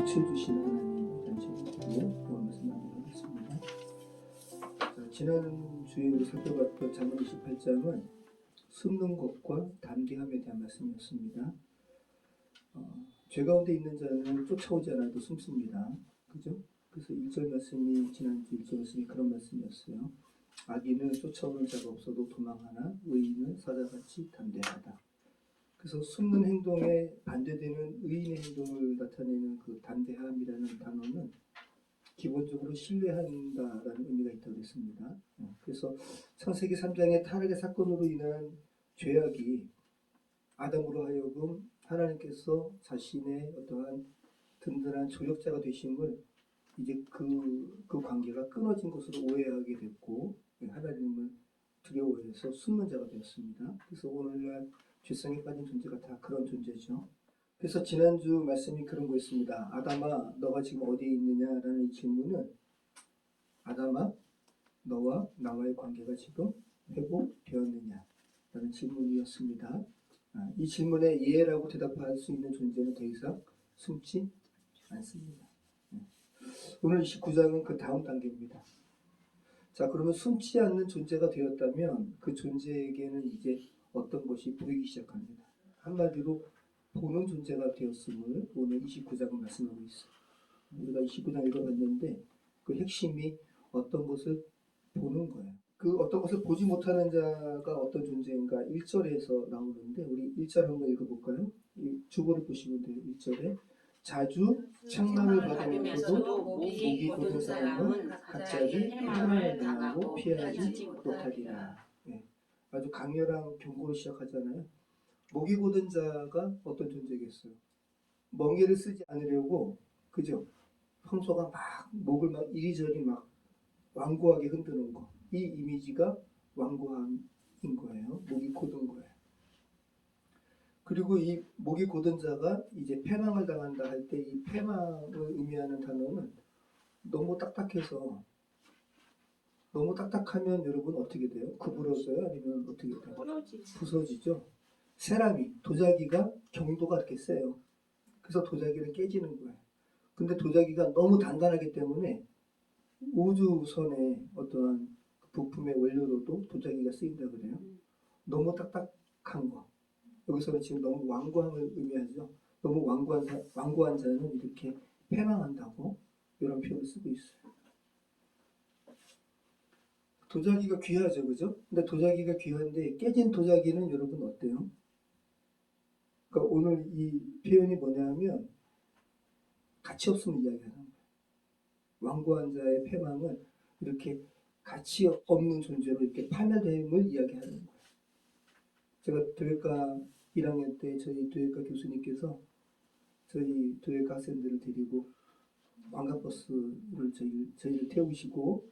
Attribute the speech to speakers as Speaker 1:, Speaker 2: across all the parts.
Speaker 1: 빛을 주시는 하나님이라는 제목으로 오늘 말씀 나누도록 하겠습니다. 지난 주에 우리 살펴봤던 잠언 28장은 숨는 것과 담대함에 대한 말씀이었습니다. 죄 가운데 있는 자는 쫓아오지 않아도 숨습니다. 그죠? 그래서 1절 말씀이 지난주 1절 말씀이 그런 말씀이었어요. 악인은 쫓아오는 자가 없어도 도망하나 의인은 사자같이 담대하다. 그래서 숨는 행동에 반대되는 의인의 행동을 나타내는 그 담대함이라는 단어는 기본적으로 신뢰한다라는 의미가 있다고 했습니다. 그래서 창세기 3장의 타락의 사건으로 인한 죄악이 아담으로 하여금 하나님께서 자신의 어떠한 든든한 조력자가 되심을 이제 그 관계가 끊어진 것으로 오해하게 됐고 하나님을 두려워해서 숨는 자가 되었습니다. 그래서 오늘날 죄성에 빠진 존재가 다 그런 존재죠. 그래서 지난주 말씀이 그런 거였습니다. 아담아 너가 지금 어디에 있느냐라는 이 질문은 아담아 너와 나와의 관계가 지금 회복되었느냐 라는 질문이었습니다. 이 질문에 예라고 대답할 수 있는 존재는 더 이상 숨지 않습니다. 오늘 29장은 그 다음 단계입니다. 자, 그러면 숨지 않는 존재가 되었다면 그 존재에게는 이제 어떤 것이 보이기 시작합니다. 한마디로 보는 존재가 되었음을 오늘 29장은 말씀하고 있어요. 우리가 29장 읽어봤는데 그 핵심이 어떤 것을 보는 거예요. 그 어떤 것을 보지 못하는 자가 어떤 존재인가 1절에서 나오는데 우리 1절 한번 읽어볼까요? 이 주보를 보시면 돼요. 1절에 자주 책망을 받으면서도 목이 곧은 사람은 갑자기 해방을 당하고 피하지 못하리라. 네. 아주 강렬한 경고로 시작하잖아요. 목이 곧은 자가 어떤 존재겠어요? 멍에를 쓰지 않으려고 그죠? 평소가 막 목을 막 이리저리 막 완고하게 흔드는 거. 이 이미지가 완고함인 거예요. 목이 곧은 거예요. 그리고 이 목이 곧은 자가 이제 패망을 당한다 할 때 이 패망을 의미하는 단어는 너무 딱딱해서 너무 딱딱하면 여러분 어떻게 돼요? 구부러져요? 아니면 어떻게 돼요? 부서지죠. 세라믹, 도자기가 경도가 이렇게 세요. 그래서 도자기는 깨지는 거예요. 근데 도자기가 너무 단단하기 때문에 우주선의 어떠한 부품의 원료로도 도자기가 쓰인다 그래요. 너무 딱딱한 거. 여기서는 지금 너무 완고함을 의미하죠. 너무 완고한 자는 이렇게 패망한다고 이런 표현을 쓰고 있어요. 도자기가 귀하죠, 그죠? 근데 도자기가 귀한데 깨진 도자기는 여러분 어때요? 그러니까 오늘 이 표현이 뭐냐면 가치 없음을 이야기하는 거예요. 완고한 자의 패망은 이렇게 가치 없는 존재로 이렇게 파멸됨을 이야기하는 거예요. 제가 교회과 1학년 때 저희 교회과 교수님께서 저희 교회과 학생들을 데리고 관광버스를 저희를 태우시고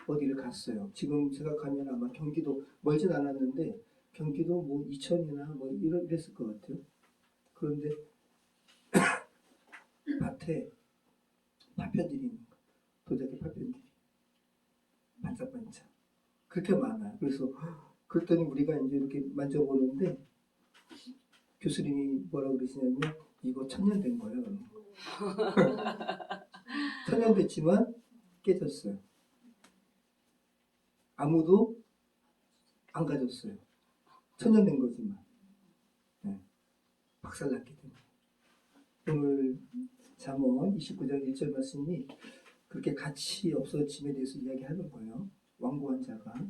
Speaker 1: 어디를 갔어요. 지금 생각하면 아마 경기도 멀진 않았는데 경기도 뭐 이천이나 뭐 이랬을 것 같아요. 그런데 밭에 파편들이 있는 거예요. 도자기 파편들이 반짝반짝 그렇게 많아요. 그래서 그랬더니 우리가 이제 이렇게 만져보는데 교수님이 뭐라고 그러시냐면 이거 천년 된 거예요. 천년 됐지만 깨졌어요. 아무도 안 가졌어요. 천년 된 거지만 네. 박살났기 때문에 오늘 잠언 29장 1절 말씀이 그렇게 가치 없어짐에 대해서 이야기하는 거예요. 완고한 자가.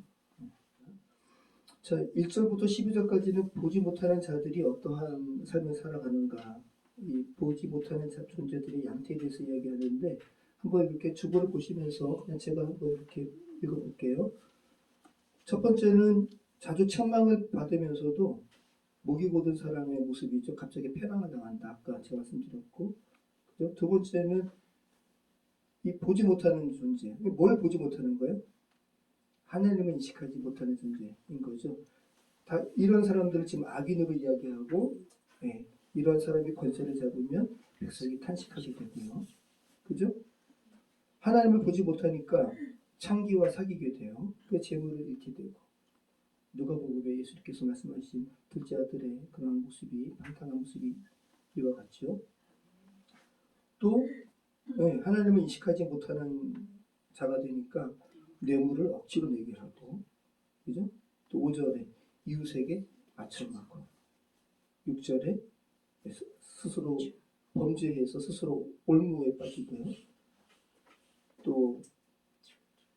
Speaker 1: 자, 1절부터 12절까지는 보지 못하는 자들이 어떠한 삶을 살아가는가, 이 보지 못하는 존재들의 양태에 대해서 이야기하는데 한번 이렇게 주보를 보시면서 그냥 제가 한번 이렇게 읽어볼게요. 첫 번째는 자주 책망을 받으면서도 목이 곧은 사람의 모습이죠. 갑자기 패망을 당한다. 아까 제가 말씀드렸고, 그죠? 두 번째는 이 보지 못하는 존재. 뭘 보지 못하는 거예요? 하나님을 인식하지 못하는 존재인 거죠. 다 이런 사람들을 지금 악인으로 이야기하고, 이런 사람이 권세를 잡으면 백성이 탄식하게 되고요. 그죠? 하나님을 보지 못하니까 창기와 사귀게 돼요. 그 재물을 잃게 되고. 누가복음에 예수님께서 말씀하신 둘째 아들의 그런 모습이 방탕한 모습이 이와 같죠. 또 네, 하나님을 인식하지 못하는 자가 되니까 뇌물을 억지로 내게 하고, 그죠? 또 5절에 이웃에게 아첨하고, 6절에 스스로 범죄해서 스스로 올무에 빠지고요. 또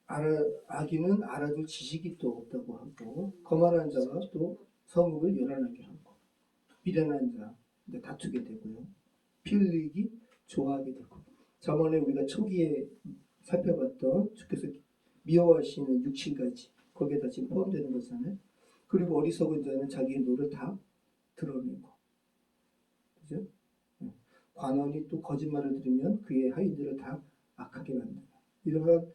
Speaker 1: 악인은 알아줄 지식이 또 없다고 하고, 거만한 자가 또 성읍을 요란하게 하고, 미련한 자 다투게 되고요. 피 흘리기 좋아하게 되고. 저번에 우리가 초기에 살펴봤던 주께서 미워하시는 6가지 거기에다 지금 포함되는 거잖아요. 그리고 어리석은 자는 자기의 노를 다 드러내고, 그죠? 관원이 또 거짓말을 들으면 그의 하인들을 다 악하게 만든다. 이러한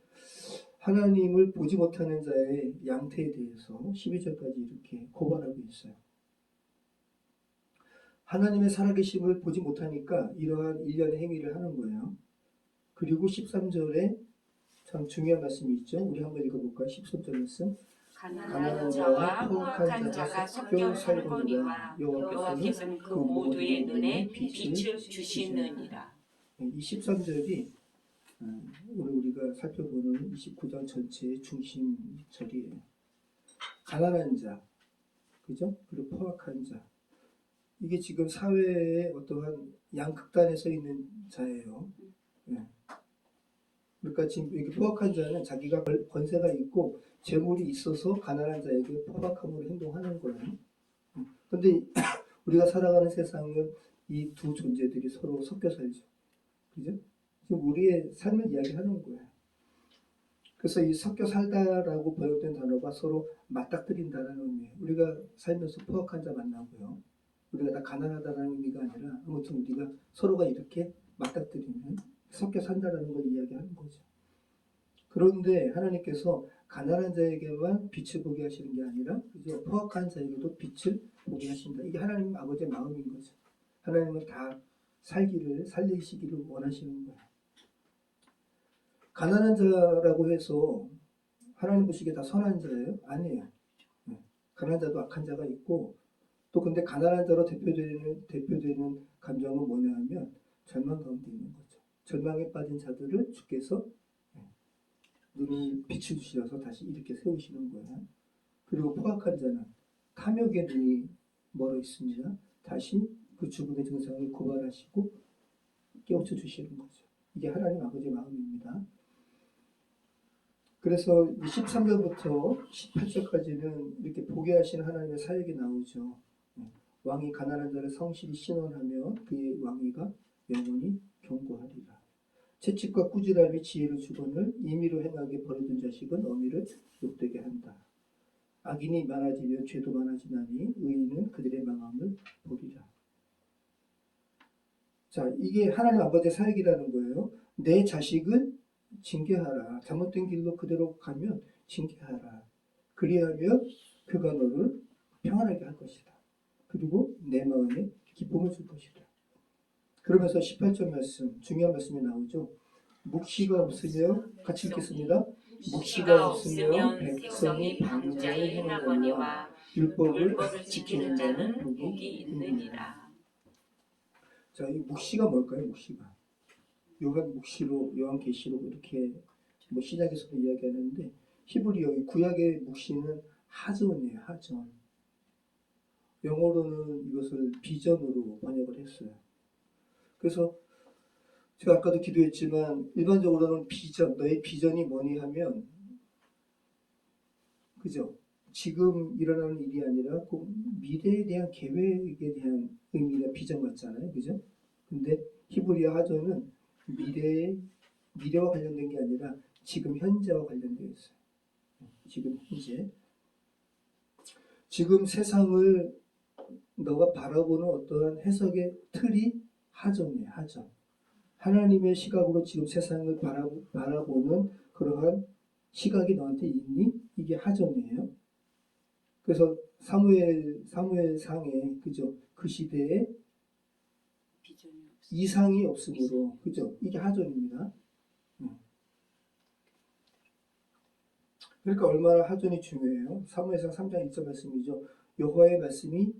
Speaker 1: 하나님을 보지 못하는 자의 양태에 대해서 12절까지 이렇게 고발하고 있어요. 하나님의 살아계심을 보지 못하니까 이러한 일련의 행위를 하는 거예요. 그리고 13절에 참 중요한 말씀이 있죠. 우리 한번 읽어볼까요? 13절 말씀.
Speaker 2: 가난한 자와 포악한 자가 섞여 살거니와 여호와께서는 그 모두의 눈에 빛을 주시느니라.
Speaker 1: 이 13절이 오늘 우리가 살펴보는 29장 전체의 중심 절이에요. 가난한 자, 그죠? 그리고 포악한 자. 이게 지금 사회의 어떠한 양극단에 서 있는 자예요. 네. 그러니까 지금 이렇게 포악한 자는 자기가 권세가 있고 재물이 있어서 가난한 자에게 포악함으로 행동하는 거예요. 근데 우리가 살아가는 세상은 이 두 존재들이 서로 섞여 살죠. 그죠? 지금 우리의 삶을 이야기하는 거예요. 그래서 이 섞여 살다라고 번역된 단어가 서로 맞닥뜨린다는 의미예요. 우리가 살면서 포악한 자 만나고요. 우리가 다 가난하다는 의미가 아니라 아무튼 우리가 서로가 이렇게 맞닥뜨리면 섞여 산다라는 걸 이야기하는 거죠. 그런데 하나님께서 가난한 자에게만 빛을 보게 하시는 게 아니라 그죠? 포악한 자에게도 빛을 보게 하신다. 이게 하나님 아버지의 마음인 거죠. 하나님은 다 살리시기를 원하시는 거예요. 가난한 자라고 해서 하나님 보시기에 다 선한 자예요? 아니에요. 가난한 자도 악한 자가 있고 또 근데 가난한 자로 대표되는 감정은 뭐냐 하면 절망 가운데 있는 거죠. 절망에 빠진 자들을 주께서 눈이 빛을 주셔서 다시 이렇게 세우시는 거예요. 그리고 포악한 자는 탐욕의 눈이 멀어 있습니다. 다시 그 죽음의 증상을 고발하시고 깨우쳐 주시는 거죠. 이게 하나님 아버지의 마음입니다. 그래서 13절부터 18절까지는 이렇게 보게 하시는 하나님의 사역이 나오죠. 왕이 가난한 자를 성실히 신원하며 그의 왕위가 영원히 견고하리라. 채찍과 꾸지람이 지혜를 주거늘 임의로 행하게 버려둔 자식은 어미를 욕되게 한다. 악인이 많아지면 죄도 많아지나니 의인은 그들의 망함을 보리라. 자, 이게 하나님 아버지의 사역이라는 거예요. 내 자식을 징계하라. 잘못된 길로 그대로 가면 징계하라. 그리하면 그가 너를 평안하게 할 것이다. 그리고 내 마음에 기쁨을 줄 것이다. 그러면서 18절 말씀, 중요한 말씀이 나오죠. 묵시가 없으면 같이 읽겠습니다. 묵시가 없으면 백성이 방자에 행하거니와 율법을 지키는 자는 복이 있느니라. 자, 이 묵시가 뭘까요? 묵시가 요한계시록 이렇게 시작에서도 이야기하는데 히브리어 구약의 묵시는 하전이에요. 하전. 영어로는 이것을 비전으로 번역을 했어요. 그래서 제가 아까도 기도했지만 일반적으로는 비전, 너의 비전이 뭐니 하면 그죠? 지금 일어나는 일이 아니라 그 미래에 대한 계획에 대한 의미가 비전 같잖아요. 그죠? 근데 히브리어 하전은 미래와 관련된 게 아니라 지금 현재와 관련되어 있어요. 지금 현재. 지금 세상을 너가 바라보는 어떠한 해석의 틀이 하전이에요. 하전. 하나님의 시각으로 지금 세상을 바라보는 그러한 시각이 너한테 있니? 이게 하전이에요. 그래서 사무엘상에 그죠? 그 시대에 이상이 없으므로 그죠? 이게 하전입니다. 그러니까 얼마나 하전이 중요해요. 사무엘상 3장 1절 말씀이죠. 여호와의 말씀이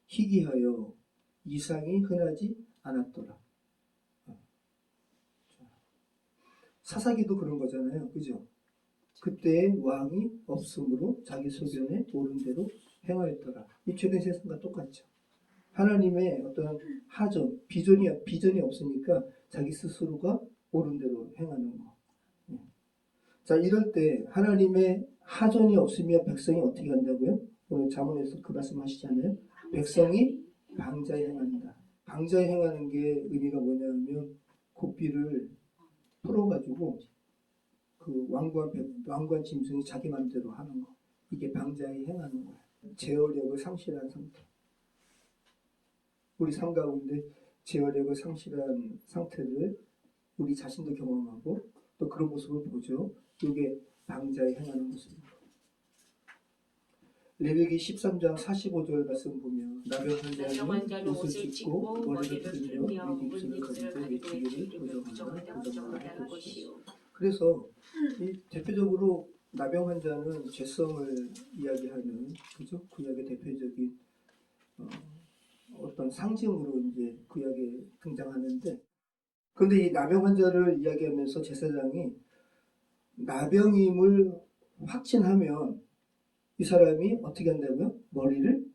Speaker 1: 희귀하여 이상이 흔하지 않았더라. 사사기도 그런 거잖아요. 그죠? 그때 왕이 없으므로 자기 소견에 옳은 대로 행하였더라. 이 죄된 세상과 똑같죠. 하나님의 어떤 하전, 비전이 없으니까 자기 스스로가 옳은 대로 행하는 거. 자, 이럴 때 하나님의 하전이 없으면 백성이 어떻게 한다고요? 오늘 잠언에서 그 말씀 하시잖아요. 백성이 방자에 행한다. 방자에 행하는 게 의미가 뭐냐면 고삐를 풀어가지고 그 왕관 짐승이 자기 마음대로 하는 거. 이게 방자에 행하는 거야. 제어력을 상실한 상태. 우리 삶 가운데 제어력을 상실한 상태를 우리 자신도 경험하고 또 그런 모습을 보죠. 이게 방자에 행하는 모습입니다. 레위기 13장 45절 말씀 보면 나병 환자는 옷을 찢고 머리를 풀며 윗입술을 가지고 외치기를 부정하라 것이요. 그래서 이 대표적으로 나병 환자는 죄성을 이야기하는 그죠? 구약의 대표적인 어떤 상징으로 이제 구약에 등장하는데, 그런데 이 나병 환자를 이야기하면서 제사장이 나병임을 확신하면 이 사람이 어떻게 한다고요? 머리를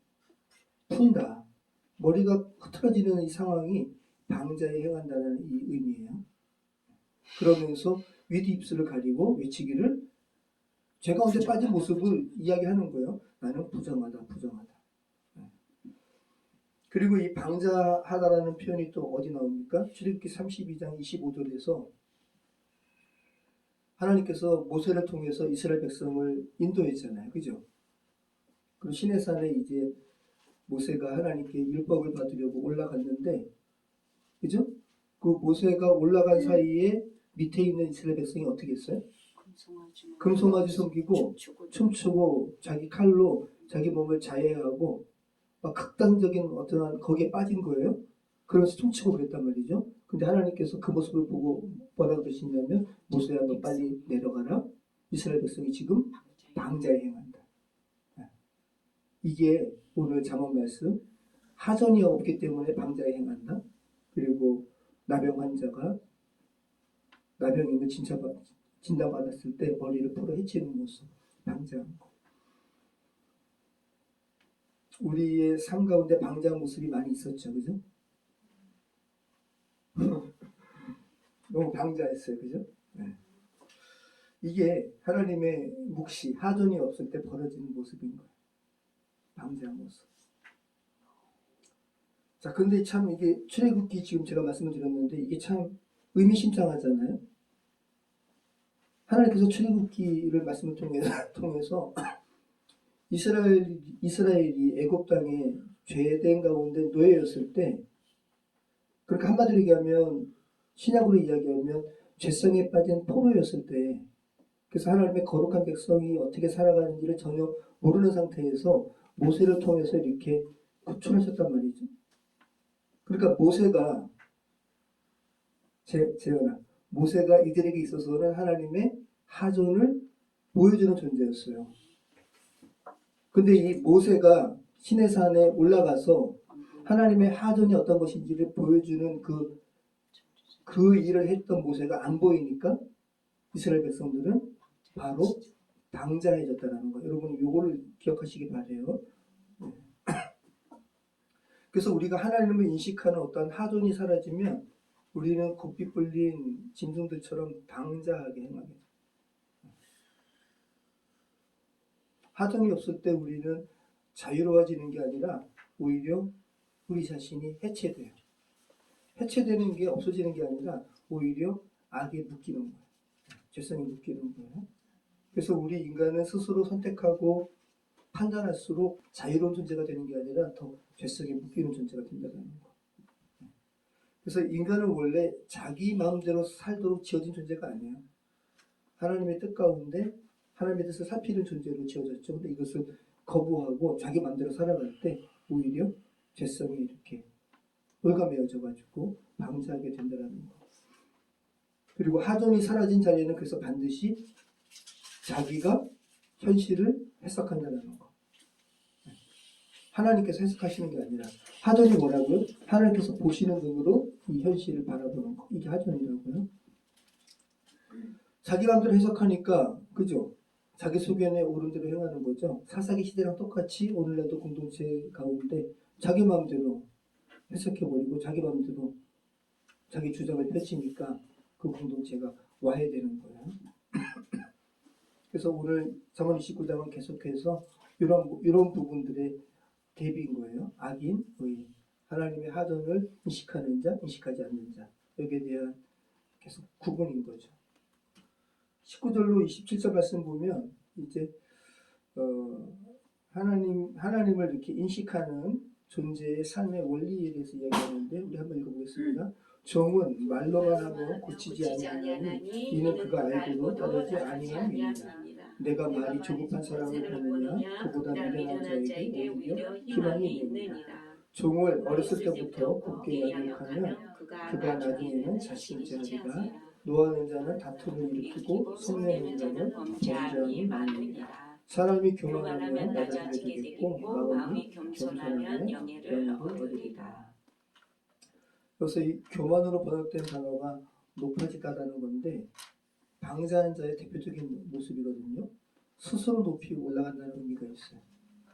Speaker 1: 푼다. 머리가 흐트러지는 이 상황이 방자에 행한다는 이 의미예요. 그러면서 윗입술을 가리고 외치기를 죄 가운데 빠진 모습을 이야기하는 거예요. 나는 부정하다, 부정하다. 그리고 이 방자하다라는 표현이 또 어디 나옵니까? 출애굽기 32장 25절에서 하나님께서 모세를 통해서 이스라엘 백성을 인도했잖아요. 그죠? 그리고 시내산에 이제 모세가 하나님께 율법을 받으려고 올라갔는데, 그죠? 그 모세가 올라간 사이에 밑에 있는 이스라엘 백성이 어떻게 했어요? 금송아지 섬기고 춤추고 자기 칼로 자기 몸을 자해하고 막 극단적인 어떠한 거기에 빠진 거예요. 그러면서 춤추고 그랬단 말이죠. 근데 하나님께서 그 모습을 보고 뭐라고 그러시냐면 모세야 너 빨리 내려가라. 이스라엘 백성이 지금 방자에 행한다. 이게 오늘 잠언 말씀. 하전이 없기 때문에 방자에 행한다. 그리고 나병 환자가 나병임을 진단받았을 때 머리를 풀어 헤치는 모습. 방자한 거. 우리의 삶 가운데 방자한 모습이 많이 있었죠. 그죠? 너무 방자했어요. 그죠? 네. 이게 하나님의 묵시, 하전이 없을 때 벌어지는 모습인 거예요. 방자한 모습. 자, 근데 참 이게 출애굽기 지금 제가 말씀을 드렸는데 이게 참 의미심장하잖아요. 하나님께서 출애굽기를 말씀을 통해서 이스라엘이 애굽 땅에 죄된 가운데 노예였을 때, 그렇게 한마디로 얘기하면 신약으로 이야기하면 죄성에 빠진 포로였을 때, 그래서 하나님의 거룩한 백성이 어떻게 살아가는지를 전혀 모르는 상태에서 모세를 통해서 이렇게 구출하셨단 말이죠. 그러니까 모세가 재현아, 모세가 이들에게 있어서는 하나님의 하전을 보여주는 존재였어요. 근데 이 모세가 시내산에 올라가서 하나님의 하전이 어떤 것인지를 보여주는 그 일을 했던 모세가 안 보이니까 이스라엘 백성들은 바로 방자해졌다는 거예요. 여러분 이거를 기억하시기 바래요. 그래서 우리가 하나님을 인식하는 어떤 하전이 사라지면 우리는 곱비 뿔린 짐승들처럼 방자하게 행하게 돼요. 하전이 없을 때 우리는 자유로워지는 게 아니라 오히려 우리 자신이 해체돼요. 해체되는 게 없어지는 게 아니라 오히려 악에 묶이는 거예요. 죄성에 묶이는 거예요. 그래서 우리 인간은 스스로 선택하고 판단할수록 자유로운 존재가 되는 게 아니라 더 죄성에 묶이는 존재가 된다는 거예요. 그래서 인간은 원래 자기 마음대로 살도록 지어진 존재가 아니에요. 하나님의 뜻 가운데 하나님의 뜻을 살피는 존재로 지어졌죠. 근데 이것을 거부하고 자기 마음대로 살아갈 때 오히려 죄성이 이렇게 올가매어져가지고 방자하게 된다는 거. 그리고 하전이 사라진 자리에는 그래서 반드시 자기가 현실을 해석한다는 거. 하나님께서 해석하시는 게 아니라 하전이 뭐라고요? 하나님께서 보시는 눈으로 이 현실을 바라보는 거. 이게 하전이라고요. 자기 마음대로 해석하니까 그죠? 자기 소견에 옳은 대로 행하는 거죠. 사사기 시대랑 똑같이 오늘날도 공동체 가운데 자기 마음대로 해석해버리고 자기 마음대로 자기 주장을 펼치니까 그 공동체가 와해되는 거예요. 그래서 오늘 잠언 29장은 계속해서 이런 부분들의 대비인 거예요. 악인, 의인, 하나님의 하전을 인식하는 자, 인식하지 않는 자, 여기에 대한 계속 구분인 거죠. 19절로 27절 말씀 보면 이제 하나님을 이렇게 인식하는 존재의 삶의 원리에 대해서 이야기하는데 우리 한번 읽어보겠습니다. 종은 말로만 하고 고치지 아니하니 이는 그가 알고도 따르지 아니함이니라. 내가 말이 조급한 사람을 보느냐 그보다 미련한 자에게 오히려 희망이 있느니라. 종을 어렸을 때부터 곱게 양육하면 그가 나중에는 자식인지하리라. 노하는 자는 다툼을 일으키고 속내는 자는 범죄함이 많으니라. 사람이 교만하면 낮아지게 되겠고 마음이 겸손하면 영예를 얻으리라. 그래서 이 교만으로 번역된 단어가 높아지다라는 건데 방자한 자의 대표적인 모습이거든요. 스스로 높이 올라간다는 의미가 있어요.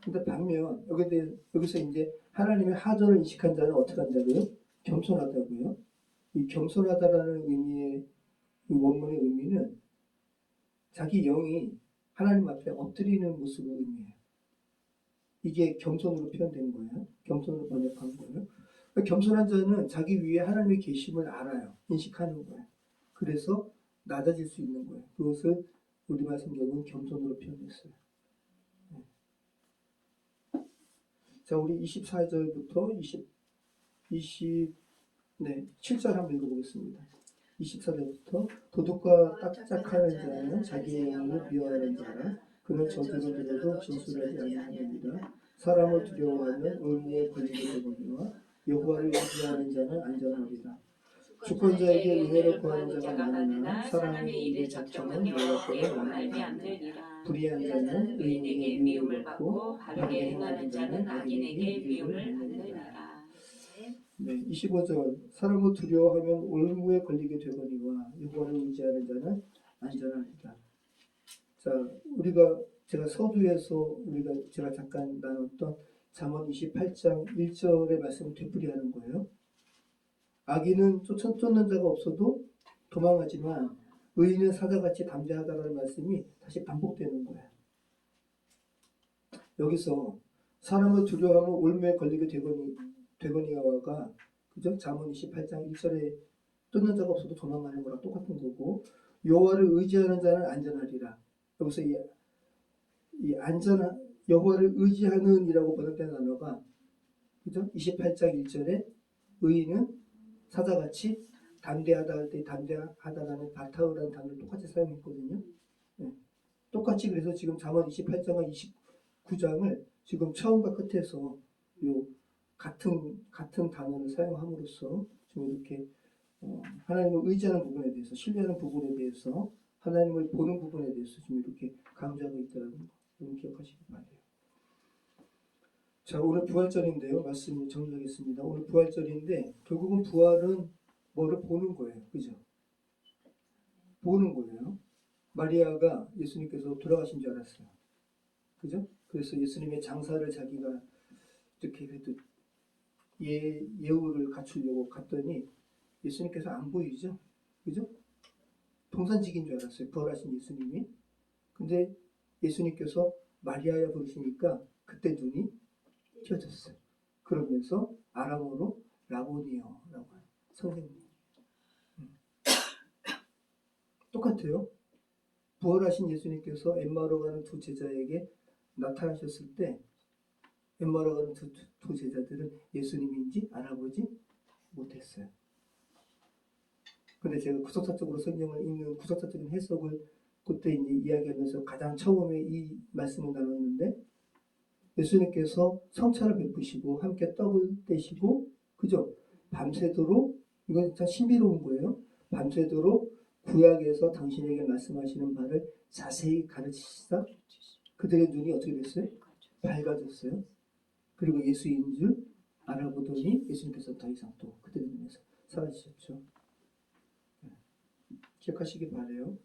Speaker 1: 근데 반면 여기서 이제 하나님의 하전을 인식한 자는 어떻게 한다고요? 겸손하다고요. 이 겸손하다라는 의미의 이 원문의 의미는 자기 영이 하나님 앞에 엎드리는 모습을 의미해요. 이게 겸손으로 표현된 거예요. 겸손으로 번역한 거예요. 그러니까 겸손한 자는 자기 위에 하나님의 계심을 알아요. 인식하는 거예요. 그래서 낮아질 수 있는 거예요. 그것을 우리말 성경은 겸손으로 표현했어요. 자, 우리 24절부터 7절 한번 읽어보겠습니다. 24절부터 도둑과 딱딱하는 자는 자기의 영을 미워하는 자라. 그는 저주를 들어도 진술하지 아니하느니라. 사람을 두려워하면 의무에 걸리게 되거니와 여호와를 의지하는 자는 안전하리라. 주권자에게 은혜를 구하는 자가 많으나 사람의 일에 적정은 여호와께로 말하지 않느니라. 불의한 자는 의인에게 미움을 받고 바르게 행하는 자는 악인에게 미움을 받느니라. 네, 25절 사람을 두려워하면 올무에 걸리게 되거니와 여호와를 의지하는 자는 안전하리라. 자, 제가 서두에서 제가 잠깐 나눴던 잠언 28장 1절의 말씀을 되풀이하는 거예요. 악인은 쫓는 자가 없어도 도망하지만 의인은 사자같이 담대하다라는 말씀이 다시 반복되는 거예요. 여기서 사람을 두려워하면 올무에 걸리게 되거니와가 그죠? 잠언 28장 1절에 쫓는 자가 없어도 도망가는 거랑 똑같은 거고 여호와를 의지하는 자는 안전하리라. 여기서 이 안전한 여호와를 의지하는 이라고 번역된 단어가 그죠? 28장 1절에 의인은 사자같이 담대하다 할 때 담대하다라는 바타우라는 단어를 똑같이 사용했거든요. 네. 똑같이 그래서 지금 잠언 28장과 29장을 지금 처음과 끝에서 요 같은 단어를 사용함으로써 지금 이렇게 하나님을 의지하는 부분에 대해서 신뢰하는 부분에 대해서 하나님을 보는 부분에 대해서 지금 이렇게 강조하고 있다는 거 여러분 기억하시기 바래요. 자, 오늘 부활절인데요. 말씀 정리하겠습니다. 오늘 부활절인데 결국은 부활은 뭐를 보는 거예요. 그죠? 보는 거예요. 마리아가 예수님께서 돌아가신 줄 알았어요. 그죠? 그래서 예수님의 장사를 자기가 이렇게 그래도 예우를 갖추려고 갔더니 예수님께서 안 보이죠? 그죠? 동산직인 줄 알았어요. 부활하신 예수님이. 근데 예수님께서 마리아야 부르시니까 그때 눈이 켜졌어요. 그러면서 아람어로 라보니어라고 해요. 선생님. 똑같아요. 부활하신 예수님께서 엠마오로 가는 두 제자에게 나타나셨을 때 엠마오로 가는 두 제자들은 예수님인지 알아보지 못했어요. 근데 제가 구속사적으로 성경을 읽는 구속사적인 해석을 그때 이제 이야기하면서 가장 처음에 이 말씀을 나눴는데 예수님께서 성찬을 베푸시고 함께 떡을 떼시고 그죠? 밤새도록 이건 참 신비로운 거예요. 밤새도록 구약에서 당신에게 말씀하시는 바를 자세히 가르치시다 그들의 눈이 어떻게 됐어요? 밝아졌어요. 그리고 예수인 줄 알아보더니 예수님께서 더 이상 또 그들의 눈에서 사라지셨죠. 기억하시기 바래요.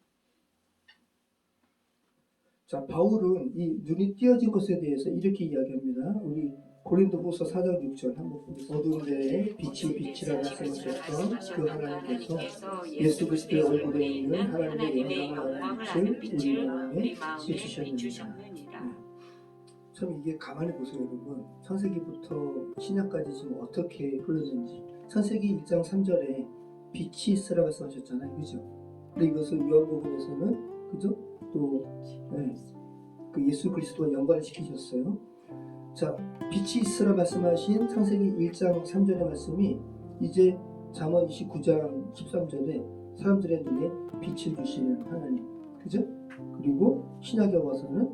Speaker 1: 자, 바울은 이 눈이 띄어진 것에 대해서 이렇게 이야기합니다. 우리 고린도후서 4장 6절 한번 보겠습니다. 어두운 데에 빛이 빛이라 말씀하셨던 그 하나님께서 예수 그리스도의 얼굴에 있는 하나님의 영광을 아는 빛을 우리 마음에 비추셨느니라. 참 이게 가만히 보세요, 여러분. 창세기부터 신약까지 지금 어떻게 흘렀는지. 창세기 1장 3절에 빛이 있으라 말씀하셨잖아요, 그죠? 근데 이것을 요한복음에서는 그죠? 또 그 예수 그리스도와 연관을 시키셨어요. 자, 빛이 있으라 말씀하신 창세기 1장 3절의 말씀이 이제 잠언 29장 13절에 사람들의 눈에 빛을 주시는 하나님, 그죠? 그리고 신약에 와서는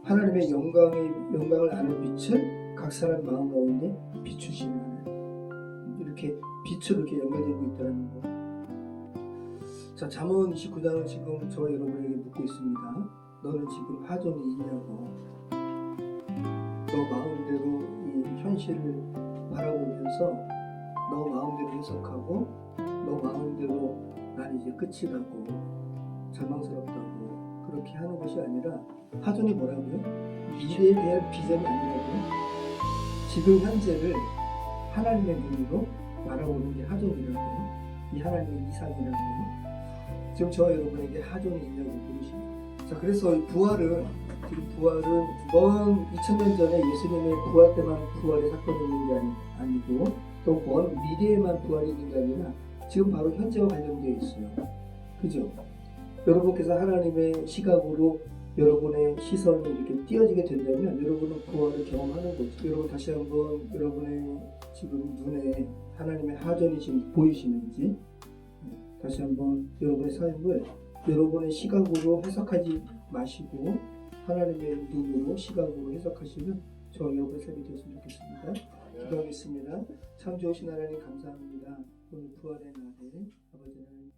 Speaker 1: 하나님의 영광을 아는 빛을 각 사람 마음 가운데 비추시는 하나님, 이렇게 빛으로 이렇게 연결되고 있다는 거. 자, 잠언 29장은 지금 저 여러분에게 묻고 있습니다. 너는 지금 하존이 있냐고. 너 마음대로 이 현실을 바라보면서 너 마음대로 해석하고 너 마음대로 난 이제 끝이라고 절망스럽다고 그렇게 하는 것이 아니라 하존이 뭐라고요? 미래에 대한 비전이 아니라고요? 지금 현재를 하나님의 눈으로 바라보는 게 하존이라고요? 이 하나님의 이상이라고요? 지금 저 여러분에게 하존이 있냐고 물으십니다. 자, 그래서 부활은 먼 2000년 전에 예수님의 부활 때만 부활의 사건이 있는 게 아니고 또 먼 미래에만 부활이 있는 게 아니라 지금 바로 현재와 관련되어 있어요. 그죠? 여러분께서 하나님의 시각으로 여러분의 시선이 이렇게 띄어지게 된다면 여러분은 부활을 경험하는 거죠. 여러분 다시 한번 여러분의 지금 눈에 하나님의 하전이 지금 보이시는지 다시 한번 여러분의 삶을 여러분의 시각으로 해석하지 마시고 하나님의 눈으로 시각으로 해석하시면 저 여러분의 삶이 되었으면 좋겠습니다. 기도하겠습니다. 참 좋으신 하나님 감사합니다. 오늘 부활의 날에 아버지 하나님